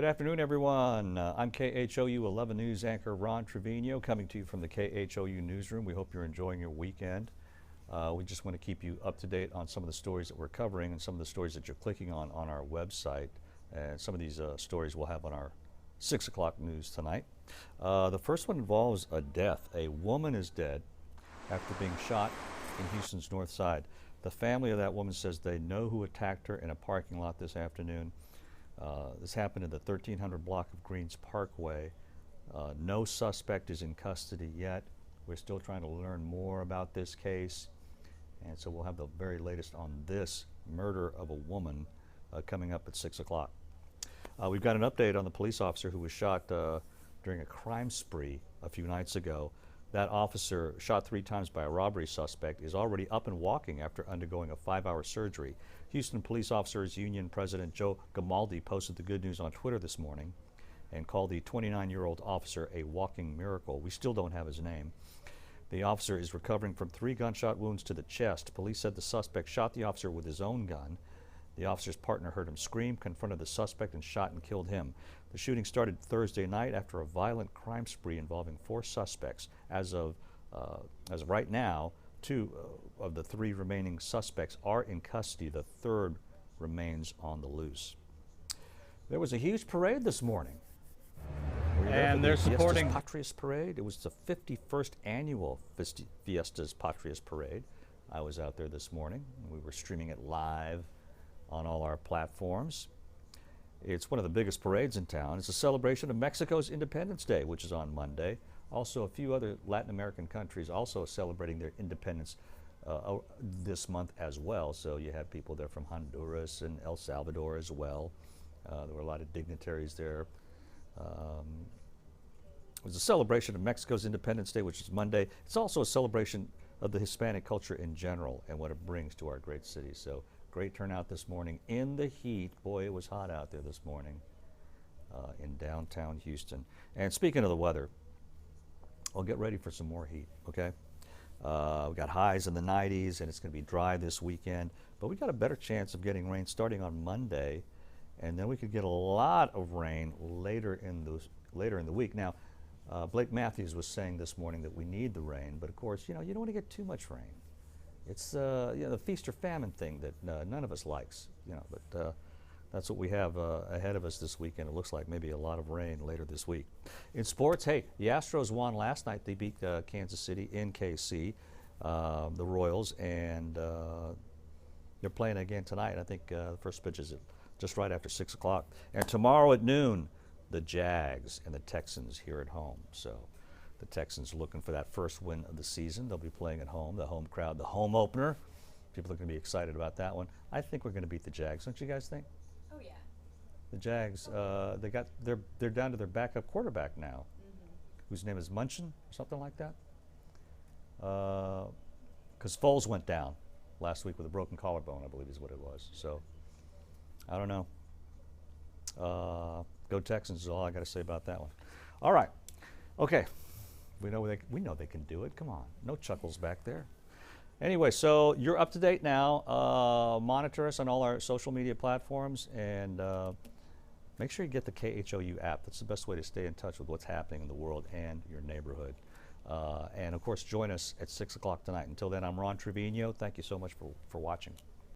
afternoon, everyone. I'm KHOU 11 News anchor Ron Trevino coming to you from the KHOU newsroom. We hope you're enjoying your weekend. We just want to keep you up to date on some of the stories that we're covering and some of the stories that you're clicking on our website. And some of these stories we'll have on our 6 o'clock news tonight. The first one involves a death. A woman is dead after being shot in Houston's North Side. The family of that woman says they know who attacked her in a parking lot this afternoon. This happened in the 1300 block of Greens Parkway. No suspect is in custody yet. We're still trying to learn more about this case, and so we'll have the very latest on this murder of a woman coming up at 6 o'clock. We've got an update on the police officer who was shot during a crime spree a few nights ago. That officer, shot 3 times by a robbery suspect, is already up and walking after undergoing a 5-hour surgery. Houston Police Officers Union President Joe Gamaldi posted the good news on Twitter this morning and called the 29-year-old officer a walking miracle. We still don't have his name. The officer is recovering from 3 gunshot wounds to the chest. Police said the suspect shot the officer with his own gun. The officer's partner heard him scream, confronted the suspect, and shot and killed him. The shooting started Thursday night after a violent crime spree involving 4 suspects. As of right now, 2 of the 3 remaining suspects are in custody. The 3rd remains on the loose. There was a huge parade this morning. And they're supporting Fiestas Patrias Parade. It was the 51st annual Fiestas Patrias Parade. I was out there this morning. We were streaming it live on all our platforms. It's one of the biggest parades in town. It's a celebration of Mexico's Independence Day, which is on Monday. Also, a few other Latin American countries also celebrating their independence this month as well. So you had people there from Honduras and El Salvador as well. There were a lot of dignitaries there. It was a celebration of Mexico's Independence Day, which is Monday. It's also a celebration of the Hispanic culture in general and what it brings to our great city. So great turnout this morning in the heat. Boy, it was hot out there this morning in downtown Houston. And speaking of the weather, well, get ready for some more heat, okay? We got highs in the 90s, and it's going to be dry this weekend. But we got a better chance of getting rain starting on Monday, and then we could get a lot of rain later in the week. Now, Blake Matthews was saying this morning that we need the rain, but of course, you don't want to get too much rain. It's the feast or famine thing that none of us likes, but that's what we have ahead of us this weekend. It looks like maybe a lot of rain later this week. In sports, hey, the Astros won last night. They beat Kansas City in KC, the Royals, and they're playing again tonight. I think the first pitch is just right after 6 o'clock. And tomorrow at noon, the Jags and the Texans here at home. So the Texans looking for that first win of the season. They'll be playing at home, the home crowd, the home opener. People are going to be excited about that one. I think we're going to beat the Jags. Don't you guys think? Oh, yeah. The Jags, they're down to their backup quarterback now, whose name is Munchin or something like that. Because Foles went down last week with a broken collarbone, I believe is what it was. So I don't know. Go Texans is all I got to say about that one. All right. Okay. We know they can do it. Come on. No chuckles back there. Anyway, so you're up to date now. Monitor us on all our social media platforms, and make sure you get the KHOU app. That's the best way to stay in touch with what's happening in the world and your neighborhood. And of course, join us at 6 o'clock tonight. Until then, I'm Ron Trevino. Thank you so much for watching.